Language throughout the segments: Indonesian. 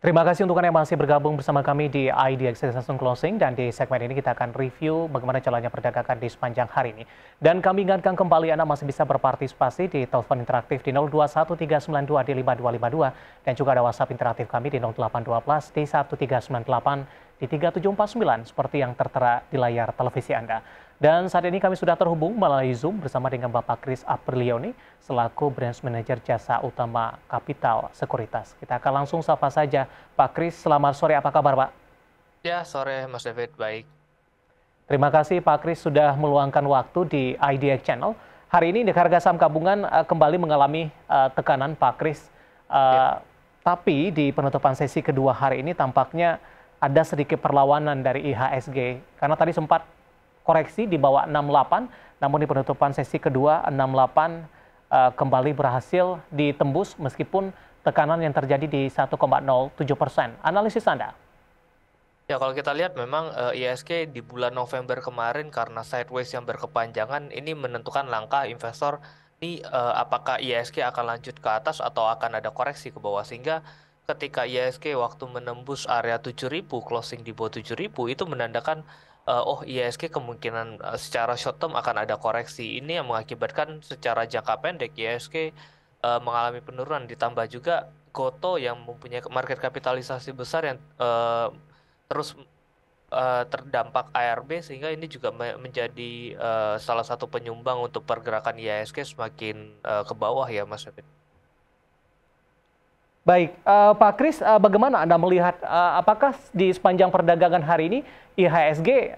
Terima kasih untuk Anda yang masih bergabung bersama kami di IDX Langsung Closing, dan di segmen ini kita akan review bagaimana jalannya perdagangan di sepanjang hari ini. Dan kami ingatkan kembali Anda masih bisa berpartisipasi di telepon interaktif di 021392 di 5252, dan juga ada WhatsApp interaktif kami di 0812 di 1398 di 3749 seperti yang tertera di layar televisi Anda. Dan saat ini kami sudah terhubung melalui Zoom bersama dengan Bapak Chris Aprilioni selaku Branch Manager Jasa Utama Kapital Sekuritas. Kita akan langsung sapa saja. Pak Chris, selamat sore. Apa kabar, Pak? Ya, sore Mas David, baik. Terima kasih Pak Chris sudah meluangkan waktu di IDX Channel. Hari ini di harga saham gabungan kembali mengalami tekanan, Pak Chris. Ya, Tapi di penutupan sesi kedua hari ini tampaknya ada sedikit perlawanan dari IHSG. Karena tadi sempat koreksi di bawah 68, namun di penutupan sesi kedua 68 kembali berhasil ditembus meskipun tekanan yang terjadi di 1,07%. Analisis Anda? ya, kalau kita lihat memang ISG di bulan November kemarin karena sideways yang berkepanjangan ini menentukan langkah investor ini apakah ISG akan lanjut ke atas atau akan ada koreksi ke bawah, sehingga ketika ISG waktu menembus area 7.000 closing di bawah 7.000 itu menandakan ISG kemungkinan secara short term akan ada koreksi. Ini yang mengakibatkan secara jangka pendek ISG mengalami penurunan, ditambah juga Goto yang mempunyai market kapitalisasi besar yang terus terdampak ARB, sehingga ini juga menjadi salah satu penyumbang untuk pergerakan IHSG semakin ke bawah ya Mas David. Baik, Pak Kris, bagaimana Anda melihat apakah di sepanjang perdagangan hari ini IHSG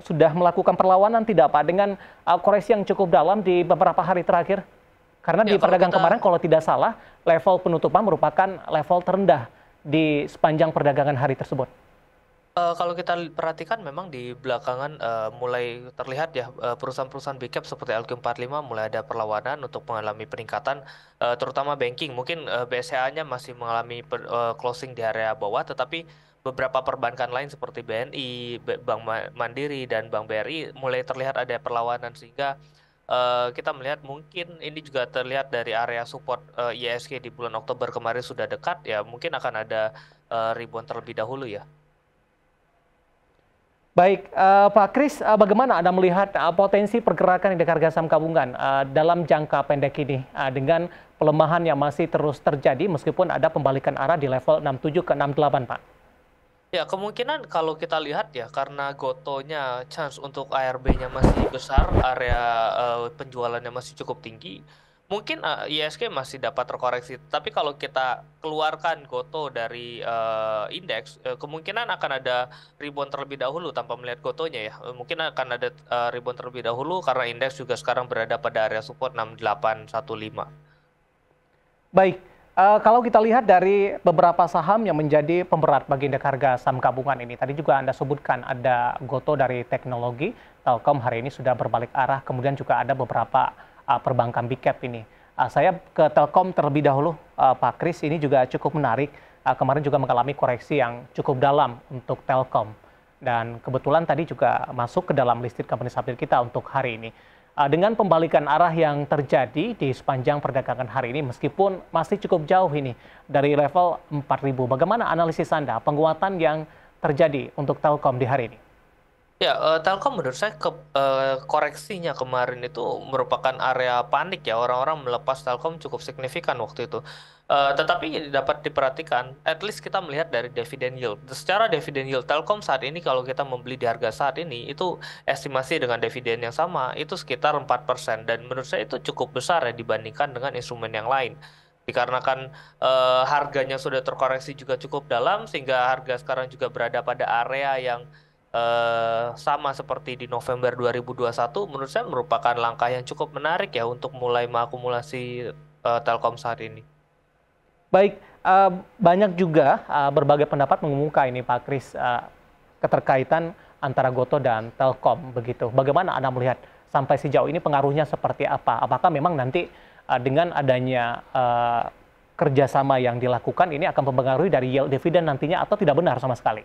sudah melakukan perlawanan tidak Pak dengan koreksi yang cukup dalam di beberapa hari terakhir? Karena Ya, di perdagangan kemarin kalau tidak salah level penutupan merupakan level terendah di sepanjang perdagangan hari tersebut. Kalau kita perhatikan memang di belakangan mulai terlihat ya perusahaan-perusahaan big cap seperti LQ45 mulai ada perlawanan untuk mengalami peningkatan, terutama banking. Mungkin BSCA-nya masih mengalami closing di area bawah, tetapi beberapa perbankan lain seperti BNI, Bank Mandiri, dan Bank BRI mulai terlihat ada perlawanan, sehingga kita melihat mungkin ini juga terlihat dari area support ISG di bulan Oktober kemarin sudah dekat ya, mungkin akan ada rebound terlebih dahulu ya. Baik, Pak Kris, bagaimana Anda melihat potensi pergerakan di harga saham gabungan dalam jangka pendek ini dengan pelemahan yang masih terus terjadi meskipun ada pembalikan arah di level 67 ke 68, Pak? Ya, kemungkinan kalau kita lihat ya, karena Gotonya chance untuk ARB-nya masih besar, area penjualannya masih cukup tinggi, mungkin ISG masih dapat terkoreksi. Tapi kalau kita keluarkan Goto dari indeks, kemungkinan akan ada rebound terlebih dahulu tanpa melihat Gotonya ya. Mungkin akan ada rebound terlebih dahulu karena indeks juga sekarang berada pada area support 6815. Baik, kalau kita lihat dari beberapa saham yang menjadi pemberat bagi indeks harga saham gabungan ini, tadi juga Anda sebutkan ada Goto dari teknologi, Telkom hari ini sudah berbalik arah, kemudian juga ada beberapa perbankan big cap ini. Saya ke Telkom terlebih dahulu, Pak Kris, ini juga cukup menarik. Kemarin juga mengalami koreksi yang cukup dalam untuk Telkom. Dan kebetulan tadi juga masuk ke dalam listed company update kita untuk hari ini. Dengan pembalikan arah yang terjadi di sepanjang perdagangan hari ini, meskipun masih cukup jauh ini dari level 4.000, bagaimana analisis Anda penguatan yang terjadi untuk Telkom di hari ini? Ya, Telkom menurut saya koreksinya kemarin itu merupakan area panik ya, orang-orang melepas Telkom cukup signifikan waktu itu. Tetapi dapat diperhatikan, at least kita melihat dari dividen yield. Secara dividen yield, Telkom saat ini kalau kita membeli di harga saat ini, itu estimasi dengan dividen yang sama, itu sekitar 4%. Dan menurut saya itu cukup besar ya dibandingkan dengan instrumen yang lain. Dikarenakan harganya sudah terkoreksi juga cukup dalam, sehingga harga sekarang juga berada pada area yang sama seperti di November 2021, menurut saya merupakan langkah yang cukup menarik ya untuk mulai mengakumulasi Telkom saat ini. Baik, banyak juga berbagai pendapat mengemuka ini Pak Kris keterkaitan antara Goto dan Telkom begitu. Bagaimana Anda melihat sampai sejauh ini pengaruhnya seperti apa? Apakah memang nanti dengan adanya kerjasama yang dilakukan ini akan mempengaruhi dari yield dividen nantinya atau tidak benar sama sekali?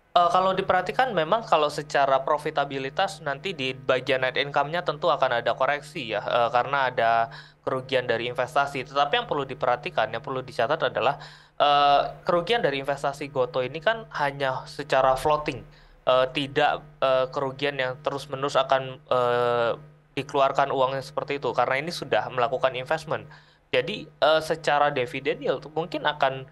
Kalau diperhatikan memang kalau secara profitabilitas nanti di bagian net income-nya tentu akan ada koreksi ya, karena ada kerugian dari investasi. Tetapi yang perlu diperhatikan, yang perlu dicatat adalah kerugian dari investasi Goto ini kan hanya secara floating, tidak kerugian yang terus-menerus akan dikeluarkan uangnya seperti itu, karena ini sudah melakukan investment. Jadi secara dividen yield mungkin akan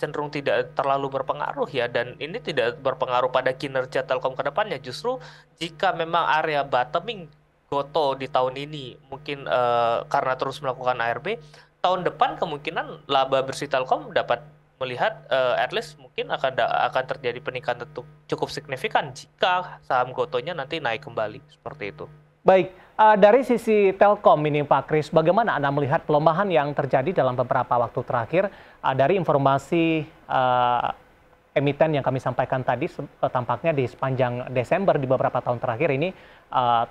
cenderung tidak terlalu berpengaruh ya, dan ini tidak berpengaruh pada kinerja Telkom ke depannya. Justru jika memang area bottoming Goto di tahun ini mungkin karena terus melakukan ARB, tahun depan kemungkinan laba bersih Telkom dapat melihat at least mungkin akan terjadi peningkatan cukup signifikan jika saham Gotonya nanti naik kembali seperti itu. Baik, dari sisi Telkom ini Pak Kris, bagaimana Anda melihat pelemahan yang terjadi dalam beberapa waktu terakhir dari informasi emiten yang kami sampaikan tadi, tampaknya di sepanjang Desember di beberapa tahun terakhir ini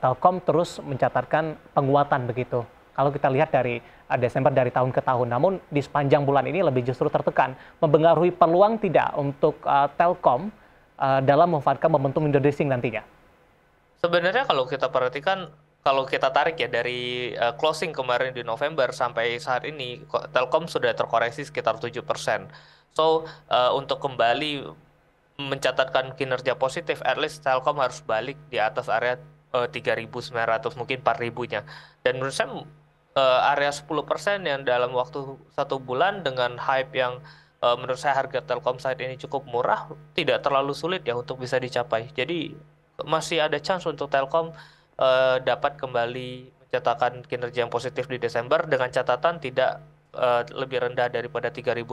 Telkom terus mencatatkan penguatan begitu. Kalau kita lihat dari Desember dari tahun ke tahun, namun di sepanjang bulan ini lebih justru tertekan. Mempengaruhi peluang tidak untuk Telkom dalam memanfaatkan momentum window dressing nantinya? Sebenarnya kalau kita perhatikan, kalau kita tarik ya dari closing kemarin di November sampai saat ini, Telkom sudah terkoreksi sekitar 7%. So, untuk kembali mencatatkan kinerja positif, at least Telkom harus balik di atas area 3.900, mungkin 4.000-nya. Dan menurut saya area 10% yang dalam waktu 1 bulan dengan hype yang menurut saya harga Telkom saat ini cukup murah, tidak terlalu sulit ya untuk bisa dicapai. Jadi masih ada chance untuk Telkom dapat kembali mencatatkan kinerja yang positif di Desember dengan catatan tidak lebih rendah daripada 3.600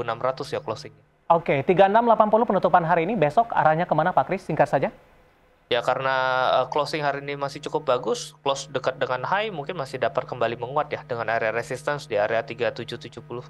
ya closingnya. Oke, 3680 penutupan hari ini, besok arahnya kemana Pak Kris? Singkat saja. Ya karena closing hari ini masih cukup bagus, close dekat dengan high, mungkin masih dapat kembali menguat ya dengan area resistance di area 3770.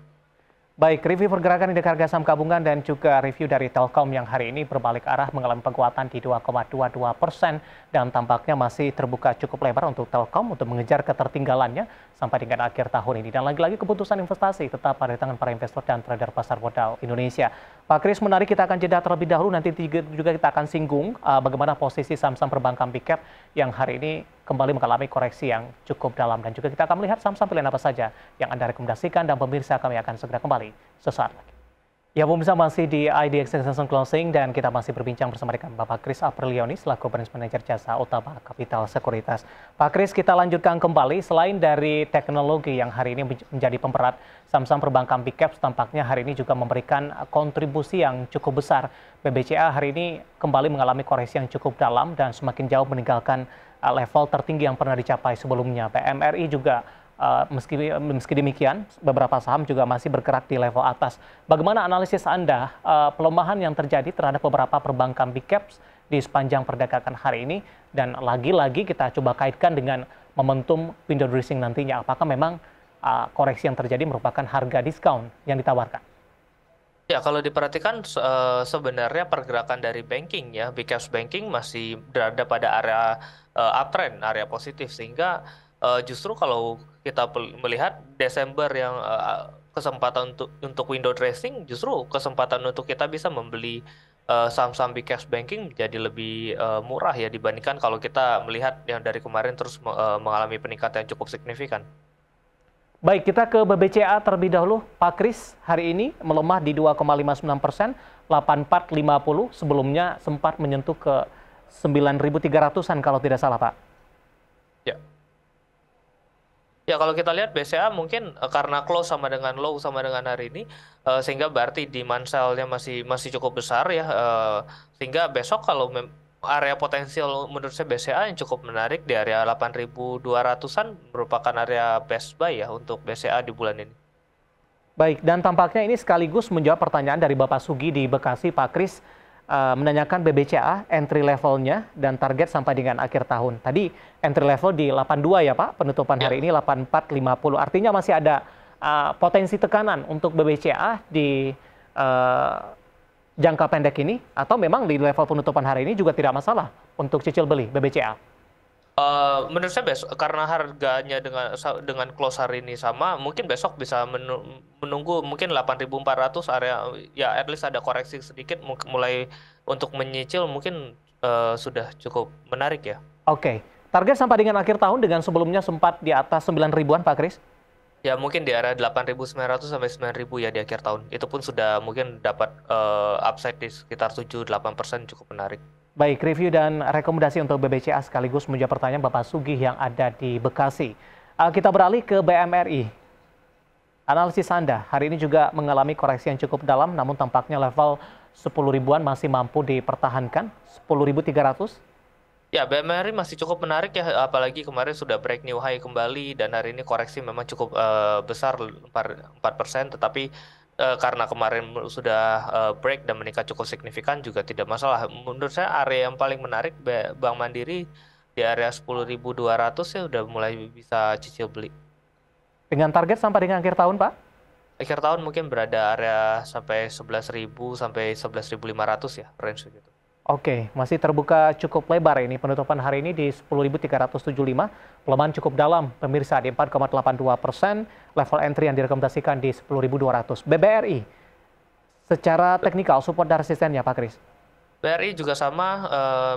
Baik, review pergerakan indeks harga saham gabungan dan juga review dari Telkom yang hari ini berbalik arah mengalami penguatan di 2,22% dan tampaknya masih terbuka cukup lebar untuk Telkom untuk mengejar ketertinggalannya sampai dengan akhir tahun ini. Dan lagi-lagi keputusan investasi tetap pada tangan para investor dan trader pasar modal Indonesia. Pak Kris, menarik, kita akan jeda terlebih dahulu, nanti juga kita akan singgung bagaimana posisi saham-saham perbankan big cap yang hari ini kembali mengalami koreksi yang cukup dalam, dan juga kita akan melihat saham-saham pilihan apa saja yang Anda rekomendasikan, dan pemirsa kami akan segera kembali sesaat lagi. Ya, pemirsa, masih di IDX Extension Closing dan kita masih berbincang bersama dengan Bapak Kris Aprilioni selaku Branch Manager Jasa Utama Capital Sekuritas. Pak Kris, kita lanjutkan kembali. Selain dari teknologi yang hari ini menjadi pemberat, saham-saham perbankan big cap tampaknya hari ini juga memberikan kontribusi yang cukup besar. BBCA hari ini kembali mengalami koreksi yang cukup dalam dan semakin jauh meninggalkan level tertinggi yang pernah dicapai sebelumnya. PMRI juga meski demikian, beberapa saham juga masih bergerak di level atas. Bagaimana analisis Anda pelemahan yang terjadi terhadap beberapa perbankan big caps di sepanjang perdagangan hari ini? Dan lagi-lagi kita coba kaitkan dengan momentum window dressing nantinya. Apakah memang koreksi yang terjadi merupakan harga diskon yang ditawarkan? Ya, kalau diperhatikan sebenarnya pergerakan dari banking ya, big caps banking masih berada pada area uptrend, area positif, sehingga justru kalau kita melihat Desember yang kesempatan untuk window dressing, justru kesempatan untuk kita bisa membeli saham-saham big caps banking jadi lebih murah ya dibandingkan kalau kita melihat yang dari kemarin terus mengalami peningkatan yang cukup signifikan. Baik, kita ke BBCA terlebih dahulu. Pak Kris, hari ini melemah di 2,59%, 8450, sebelumnya sempat menyentuh ke 9.300-an kalau tidak salah, Pak. Ya. Ya, kalau kita lihat BCA mungkin karena close sama dengan low sama dengan hari ini, sehingga berarti demand sell-nya masih cukup besar ya, sehingga besok kalau area potensial menurut saya BCA yang cukup menarik di area 8.200-an merupakan area best buy ya untuk BCA di bulan ini. Baik, dan tampaknya ini sekaligus menjawab pertanyaan dari Bapak Sugi di Bekasi. Pak Kris menanyakan BBCA entry levelnya dan target sampai dengan akhir tahun. Tadi entry level di 82 ya Pak, penutupan hari ini 8450. Artinya masih ada potensi tekanan untuk BBCA di jangka pendek ini, atau memang di level penutupan hari ini juga tidak masalah untuk cicil beli BBCA? Menurut saya karena harganya dengan close hari ini sama, mungkin besok bisa menunggu mungkin 8.400 area ya, at least ada koreksi sedikit mulai untuk menyicil mungkin sudah cukup menarik ya. Oke. Target sampai dengan akhir tahun dengan sebelumnya sempat di atas 9 ribuan Pak Kris? Ya mungkin di area 8.900 sampai 9.000 ya di akhir tahun. Itu pun sudah mungkin dapat upside di sekitar 7-8% cukup menarik. Baik, review dan rekomendasi untuk BBCA sekaligus menjawab pertanyaan Bapak Sugih yang ada di Bekasi. Kita beralih ke BMRI. Analisis Anda hari ini juga mengalami koreksi yang cukup dalam, namun tampaknya level 10 ribuan masih mampu dipertahankan, 10.300. Ya, BMRI masih cukup menarik ya, apalagi kemarin sudah break new high kembali dan hari ini koreksi memang cukup besar 4%, tetapi karena kemarin sudah break dan meningkat cukup signifikan juga tidak masalah. Menurut saya area yang paling menarik Bank Mandiri di area 10.200 ya udah mulai bisa cicil beli. Dengan target sampai dengan akhir tahun, Pak? Akhir tahun mungkin berada area sampai 11.000 sampai 11.500 ya, range gitu. Oke, masih terbuka cukup lebar ini. Penutupan hari ini di 10.375, pelemahan cukup dalam, pemirsa di 4,82%, level entry yang direkomendasikan di 10.200. BBRI, secara teknikal support dan resistennya Pak Kris? BRI juga sama,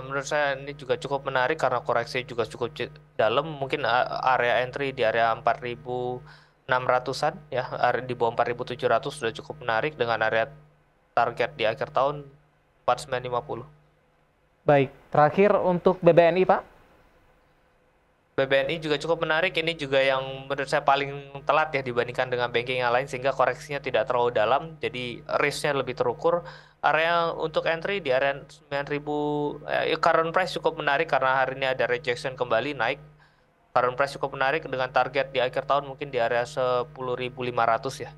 menurut saya ini juga cukup menarik karena koreksi juga cukup dalam, mungkin area entry di area 4.600-an ya, di bawah 4.700 sudah cukup menarik dengan area target di akhir tahun 4950. Baik, terakhir untuk BBNI Pak? BBNI juga cukup menarik, ini juga yang menurut saya paling telat ya dibandingkan dengan banking yang lain sehingga koreksinya tidak terlalu dalam, jadi risknya lebih terukur. Area untuk entry di area 9.000, current price cukup menarik karena hari ini ada rejection kembali naik. Current price cukup menarik dengan target di akhir tahun mungkin di area 10.500 ya.